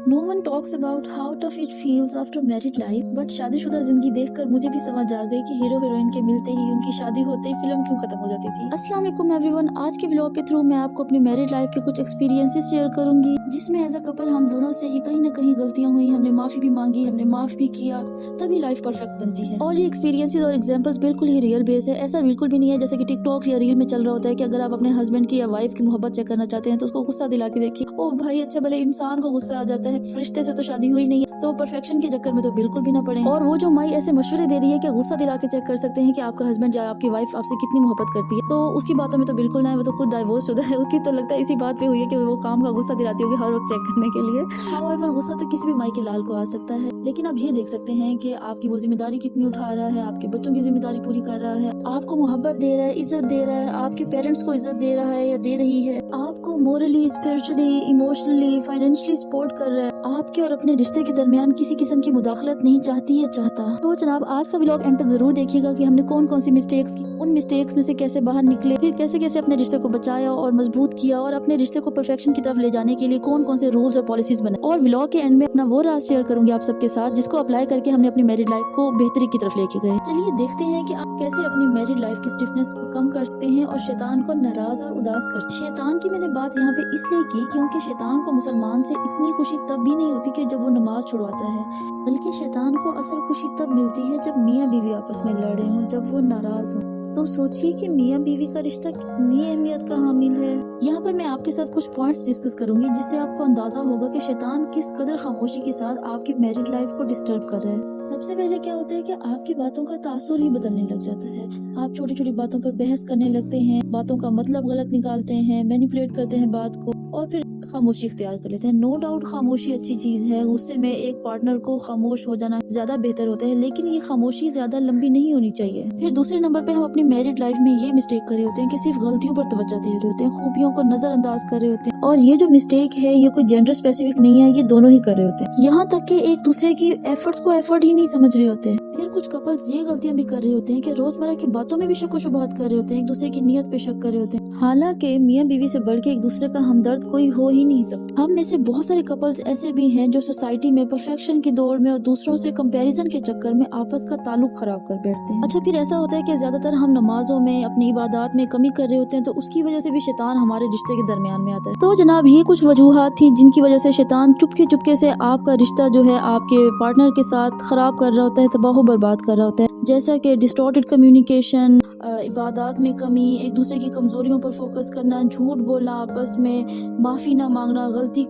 No one talks about how tough it feels after married life, but शादीशुदा जिंदगी देखकर मुझे भी समझ आ गई कि हीरो हीरोइन के मिलते ही उनकी शादी होते ही फिल्म क्यों खत्म हो जाती थी। अस्सलाम वालेकुम एवरीवन, आज के व्लॉग के थ्रू मैं आपको अपनी मैरिड लाइफ के कुछ एक्सपीरियंसेस शेयर करूंगी, जिसमें एज अ कपल हम दोनों से ही कहीं ना कहीं गलतियां हुई, हमने माफी भी मांगी, हमने माफ भी किया, तभी लाइफ परफेक्ट बनती है। और ये एक्सपीरियंसेस और एग्जांपल्स बिल्कुल ही रियल बेस है, ऐसा बिल्कुल भी नहीं है जैसे कि टिकटॉक या रील में चल रहा होता है कि अगर आप अपने हस्बैंड की या वाइफ की मोहब्बत चेक करना चाहते हैं तो उसको गुस्सा दिला के देखिए। ओ भाई, अच्छा भले इंसान को गुस्सा आ जाता है, रिश्ते से तो शादी हुई नहीं है, तो परफेक्शन के चक्कर में तो बिल्कुल भी ना पड़े। और वो जो माई ऐसे मशवरे दे रही है कि गुस्सा दिला के चेक कर सकते हैं कि आपका हस्बैंड या आपकी वाइफ आपसे कितनी मोहब्बत करती है, तो उसकी बातों में तो बिल्कुल ना है, वो तो खुद डाइवोर्स शुदा है। उसकी तो लगता है इसी बात पे हुई है कि वो काम का गुस्सा दिलाती होगी हर वक्त चेक करने के लिए। हाउएवर गुस्सा तो किसी भी माई के लाल को आ सकता है, लेकिन आप ये देख सकते हैं कि आपकी वो जिम्मेदारी कितनी उठा रहा है, आपके बच्चों की जिम्मेदारी पूरी कर रहा है, आपको मोहब्बत दे रहा है, इज्जत दे रहा है, आपके पेरेंट्स को इज्जत दे रहा है या दे रही है, आपको morally, spiritually, emotionally, financially support कर रहा है, आपके और अपने रिश्ते के दरमियान किसी किस्म की मुदाखलत नहीं चाहती या चाहता। तो जनाब, आज का व्लॉग एंड तक जरूर देखिएगा कि हमने कौन कौन सी मिस्टेक्स की, उन मिस्टेक्स में से कैसे बाहर निकले, फिर कैसे कैसे अपने रिश्ते को बचाया और मजबूत किया, और अपने रिश्ते को परफेक्शन की तरफ ले जाने के लिए कौन कौन से रूल्स और पॉलिसीज बनाए। और व्लॉग के एंड में अपना वो राज शेयर करूंगी आप सबके साथ, जिसको अप्लाई करके हमने अपनी मैरिड लाइफ को बेहतरी की तरफ लेके गए। चलिए देखते हैं कि आप कैसे अपनी मैरिड लाइफ की स्टिफनेस को कम कर सकते हैं और शैतान को नाराज और उदास कर सकते हैं। शैतान की मैंने बात यहाँ पे इसलिए की क्योंकि शैतान को मुसलमान से इतनी खुशी तब भी नहीं होती कि जब वो नमाज छुड़वाता है, बल्कि शैतान को असल खुशी तब मिलती है जब मियाँ बीवी आपस में लड़े हों, जब वो नाराज हों। तो सोचिए कि मियाँ बीवी का रिश्ता कितनी अहमियत का हामिल है। यहाँ पर मैं आपके साथ कुछ पॉइंट्स डिस्कस करूंगी जिससे आपको अंदाजा होगा कि शैतान किस कदर खामोशी के साथ आपकी मैरिड लाइफ को डिस्टर्ब कर रहा है। सबसे पहले क्या होता है कि आपकी बातों का तासुर ही बदलने लग जाता है। आप छोटी छोटी बातों पर बहस करने लगते हैं, बातों का मतलब गलत निकालते हैं, मैनिपुलेट करते हैं बात को, और फिर खामोशी इख्तियार कर लेते हैं। नो डाउट खामोशी अच्छी चीज है, गुस्से में एक पार्टनर को खामोश हो जाना ज्यादा बेहतर होता है, लेकिन ये खामोशी ज्यादा लंबी नहीं होनी चाहिए। फिर दूसरे नंबर पे हम अपनी मैरिड लाइफ में ये मिस्टेक कर रहे होते हैं कि सिर्फ गलतियों पर तवज्जो दे रहे होते हैं, खूबियों को नजरअंदाज कर रहे होते हैं। और ये जो मिस्टेक है ये कोई जेंडर स्पेसिफिक नहीं है, ये दोनों ही कर रहे होते हैं। यहाँ तक कि एक दूसरे की एफर्ट्स को एफर्ट ही नहीं समझ रहे होते। फिर कुछ कपल्स ये गलतियां भी कर रहे होते हैं कि रोजमर्रा की बातों में भी शक व शुबहात कर रहे होते हैं, एक दूसरे की नीयत पे शक कर रहे होते हैं। हालांकि मियाँ बीवी से बढ़ के एक दूसरे का हमदर्द कोई हो ही नहीं सकता। हम में से बहुत सारे कपल्स ऐसे भी हैं जो सोसाइटी में परफेक्शन की दौड़ में और दूसरों से कंपैरिजन के चक्कर में आपस का ताल्लुक खराब कर बैठते हैं। अच्छा, फिर ऐसा होता है कि ज्यादातर हम नमाजों में, अपनी इबादत में कमी कर रहे होते हैं, तो उसकी वजह से भी शैतान हमारे रिश्ते के दरमियान में आता है। तो जनाब, ये कुछ वजूहात थी जिनकी वजह से शैतान चुपके से आपका रिश्ता जो है आपके पार्टनर के साथ खराब कर रहा होता है, तबाह बर्बाद कर रहा होता है। जैसा कि डिस्टॉर्टेड कम्युनिकेशन, इबादत में कमी, एक दूसरे की कमजोरियों पर फोकस करना, झूठ बोलना आपस में, माफी ना मांगना, गलती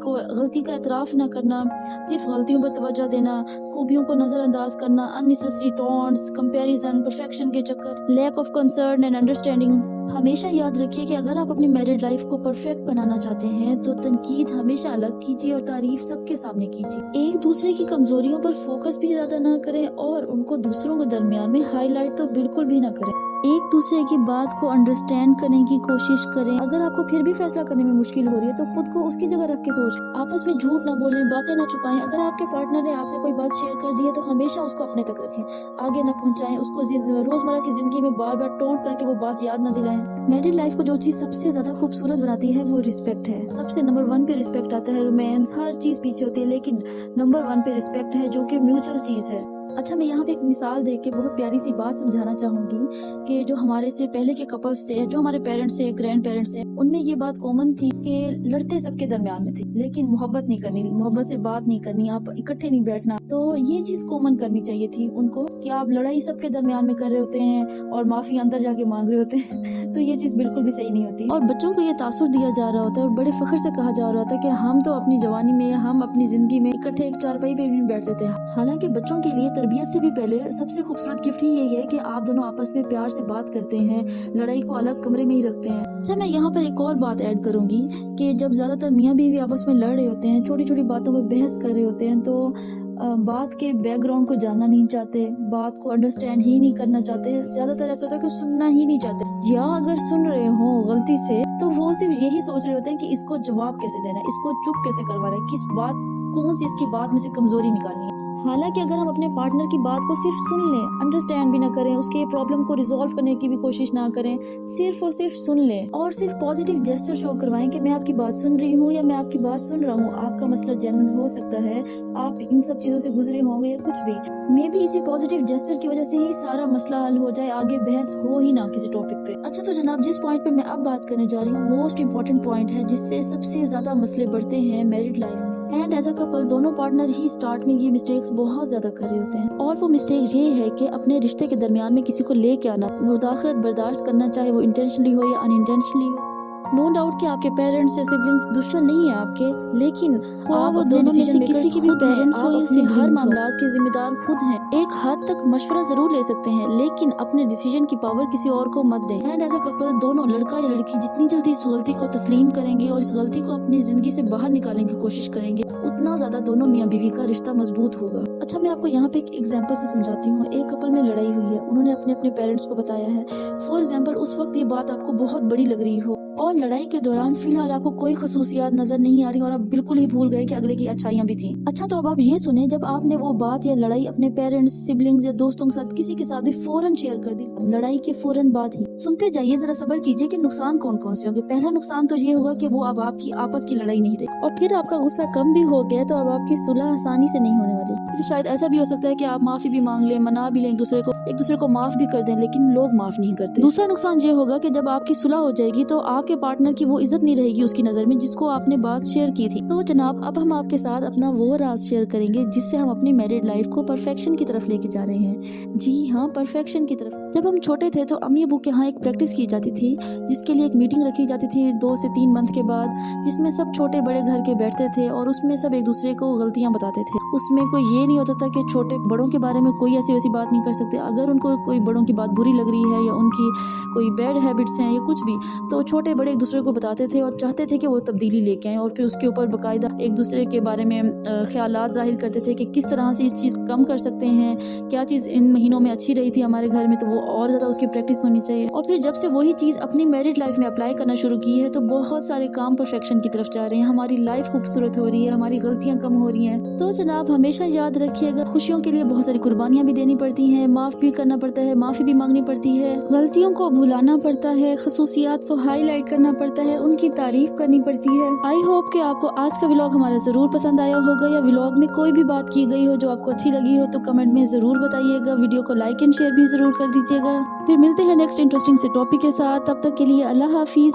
का एतराफ ना करना, सिर्फ गलतियों पर तवज्जो देना, खूबियों को नजरअंदाज करना, अननेसेसरी टॉन्ट्स, कंपैरिजन, परफेक्शन के चक्कर, lack of concern and understanding. हमेशा याद रखिए कि अगर आप अपनी मैरिड लाइफ को परफेक्ट बनाना चाहते हैं तो तनकीद हमेशा अलग कीजिए और तारीफ सबके सामने कीजिए। एक दूसरे की कमजोरियों पर फोकस भी ज्यादा ना करें और उनको दूसरों के दरमियान में हाईलाइट तो बिल्कुल भी ना करें। एक दूसरे की बात को अंडरस्टैंड करने की कोशिश करें। अगर आपको फिर भी फैसला करने में मुश्किल हो रही है तो खुद को उसकी जगह रख के सोच। आपस में झूठ ना बोलें, बातें ना छुपाएं। अगर आपके पार्टनर ने आपसे कोई बात शेयर कर दी है तो हमेशा उसको अपने तक रखें, आगे ना पहुंचाएं। उसको रोजमर्रा की जिंदगी में बार बार टोंट करके वो बात याद ना दिलाएं। मैरिड लाइफ को जो चीज सबसे ज्यादा खूबसूरत बनाती है वो रिस्पेक्ट है। सबसे नंबर 1 पे रिस्पेक्ट आता है, रोमांस, हर चीज पीछे होती है, लेकिन नंबर 1 पे रिस्पेक्ट है, जो कि म्यूचुअल चीज है। अच्छा, मैं यहाँ पे एक मिसाल देख के बहुत प्यारी सी बात समझाना चाहूंगी कि जो हमारे से पहले के कपल्स थे, जो हमारे पेरेंट्स थे, ग्रैंड पेरेंट्स थे, उनमें ये बात कॉमन थी कि लड़ते सबके दरमियान में थे, लेकिन मोहब्बत नहीं करनी, मोहब्बत से बात नहीं करनी, आप इकट्ठे नहीं बैठना। तो ये चीज कॉमन करनी चाहिए थी उनको कि आप लड़ाई सबके दरमियान में कर रहे होते हैं और माफी अंदर जाके मांग रहे होते हैं। तो ये चीज बिल्कुल भी सही नहीं होती। और बच्चों को ये तासुर दिया जा रहा होता है और बड़े फख्र से कहा जा रहा होता है कि हम तो अपनी जवानी में, हम अपनी जिंदगी में इकट्ठे एक चारपाई पे भी बैठते थे। हालांकि बच्चों के लिए तरबियत से भी पहले सबसे खूबसूरत गिफ्ट ही यही है कि आप दोनों आपस में प्यार से बात करते हैं, लड़ाई को अलग कमरे में ही रखते हैं। अच्छा, मैं यहाँ पर एक और बात ऐड करूंगी कि जब ज्यादातर मियाँ बीवी आपस में लड़ रहे होते हैं, छोटी छोटी बातों पर बहस कर रहे होते हैं, तो बात के बैकग्राउंड को जानना नहीं चाहते, बात को अंडरस्टैंड ही नहीं करना चाहते। ज्यादातर ऐसा होता है कि सुनना ही नहीं चाहते, या अगर सुन रहे हो गलती से तो वो सिर्फ यही सोच रहे होते हैं कि इसको जवाब कैसे देना है, इसको चुप कैसे करवा रहा है, किस बात, कौन सी इसकी बात में से कमजोरी निकालनी है। हालांकि अगर हम अपने पार्टनर की बात को सिर्फ सुन लें, अंडरस्टैंड भी ना करें, उसके प्रॉब्लम को रिजॉल्व करने की भी कोशिश ना करें, सिर्फ और सिर्फ सुन लें और सिर्फ पॉजिटिव जेस्चर शो करवाएं कि मैं आपकी बात सुन रही हूँ या मैं आपकी बात सुन रहा हूँ, आपका मसला जेन्युइन हो सकता है, आप इन सब चीजों से गुजरे होंगे या कुछ भी, मे बी इसी पॉजिटिव जेस्चर की वजह से ही सारा मसला हल हो जाए, आगे बहस हो ही ना किसी टॉपिक पे। अच्छा तो जनाब, जिस पॉइंट पे मैं अब बात करने जा रही हूँ मोस्ट इंपॉर्टेंट पॉइंट है जिससे सबसे ज्यादा मसले बढ़ते हैं मैरिड लाइफ में। एंड एज अ कपल दोनों पार्टनर ही स्टार्ट में ये मिस्टेक्स बहुत ज्यादा कर रहे होते हैं, और वो मिस्टेक ये है कि अपने रिश्ते के दरमियान में किसी को लेके आना, मुदाखलत बर्दाश्त करना, चाहे वो इंटेंशनली हो या अनइंटेंशनली हो। नो डाउट कि आपके पेरेंट्स या सिबलिंग्स दुश्मन नहीं है आपके, लेकिन आप वो दोनों में से किसी की भी पेरेंट्स हो या सिबलिंग्स हर मामलात के जिम्मेदार खुद हैं। एक हद तक मशवरा जरूर ले सकते हैं, लेकिन अपने डिसीजन की पावर किसी और को मत दें। एंड एज अ कपल दोनों लड़का या लड़की जितनी जल्दी इस गलती को तस्लीम करेंगे और इस गलती को अपनी जिंदगी से बाहर निकालने की कोशिश करेंगे, उतना ज्यादा दोनों मियाँ बीवी का रिश्ता मजबूत होगा। अच्छा मैं आपको यहाँ पे एक एग्जांपल से समझाती हूँ। एक कपल में लड़ाई हुई है, उन्होंने अपने अपने पेरेंट्स को बताया है। फॉर एग्जाम्पल उस वक्त ये बात आपको बहुत बड़ी लग रही हो और लड़ाई के दौरान फिलहाल आपको कोई खसूसियात नजर नहीं आ रही और आप बिल्कुल ही भूल गए कि अगले की अच्छाइयाँ भी थी। अच्छा तो अब आप ये सुने, जब आपने वो बात या लड़ाई अपने पेरेंट्स, सिबलिंग्स या दोस्तों के साथ किसी के साथ भी फौरन शेयर कर दी, लड़ाई के फौरन बाद ही सुनते जाइए, जरा सब्र कीजिए कि नुकसान कौन कौन से होंगे। पहला नुकसान तो ये होगा कि वो अब आपकी आपस की लड़ाई नहीं रही, और फिर आपका गुस्सा कम भी हो गया तो अब आपकी सुलह आसानी से नहीं होने वाली। फिर शायद ऐसा भी हो सकता है कि आप माफी भी मांग लें, मना भी लें, एक दूसरे को माफ भी कर दें, लेकिन लोग माफ नहीं करते। दूसरा नुकसान ये होगा कि जब आपकी सुलह हो जाएगी तो आपके पार्टनर की वो इज्जत नहीं रहेगी उसकी नजर में जिसको आपने बात शेयर की थी। तो जनाब अब हम आपके साथ अपना वो राज शेयर करेंगे जिससे हम अपनी मैरिड लाइफ को परफेक्शन की तरफ लेके जा रहे हैं। जी हाँ, परफेक्शन की तरफ। जब हम छोटे थे तो अम्मी अबू के यहाँ एक प्रैक्टिस की जाती थी, जिसके लिए एक मीटिंग रखी जाती थी 2 से 3 मंथ के बाद, जिसमें सब छोटे बड़े घर के बैठते थे और उसमें सब एक दूसरे को गलतियां बताते थे। उसमें कोई ये नहीं होता था कि छोटे बड़ों के बारे में कोई ऐसी वैसी बात नहीं कर सकते। अगर उनको कोई बड़ों की बात बुरी लग रही है या उनकी कोई बैड हैबिट्स हैं या कुछ भी, तो छोटे बड़े एक दूसरे को बताते थे और चाहते थे कि वो तब्दीली लेके आएं, और फिर उसके ऊपर बाकायदा एक दूसरे के बारे में ख्यालात जाहिर करते थे कि किस तरह से इस चीज़ को कम कर सकते हैं, क्या चीज़ इन महीनों में अच्छी रही थी हमारे घर में तो वो और ज़्यादा उसकी प्रैक्टिस होनी चाहिए। और फिर जब से वही चीज़ अपनी मैरिड लाइफ में अप्लाई करना शुरू की है तो बहुत सारे काम परफेक्शन की तरफ जा रहे हैं, हमारी लाइफ खूबसूरत हो रही है, हमारी गलतियाँ कम हो रही हैं। तो जनाब हमेशा याद रखिएगा, खुशियों के लिए बहुत सारी कुर्बानियाँ भी देनी पड़ती हैं, माफ़ भी करना पड़ता है, माफ़ी भी मांगनी पड़ती है, गलतियों को भुलाना पड़ता है, खसूसियात को हाईलाइट करना पड़ता है, उनकी तारीफ करनी पड़ती है। आई होप कि आपको आज का व्लॉग हमारा जरूर पसंद आया होगा, या व्लॉग में कोई भी बात की गई हो जो आपको अच्छी लगी हो तो कमेंट में जरूर बताइएगा। वीडियो को लाइक एंड शेयर भी जरूर कर दीजिएगा। फिर मिलते हैं नेक्स्ट इंटरेस्टिंग से टॉपिक के साथ, तब तक के लिए अल्लाह हाफिज।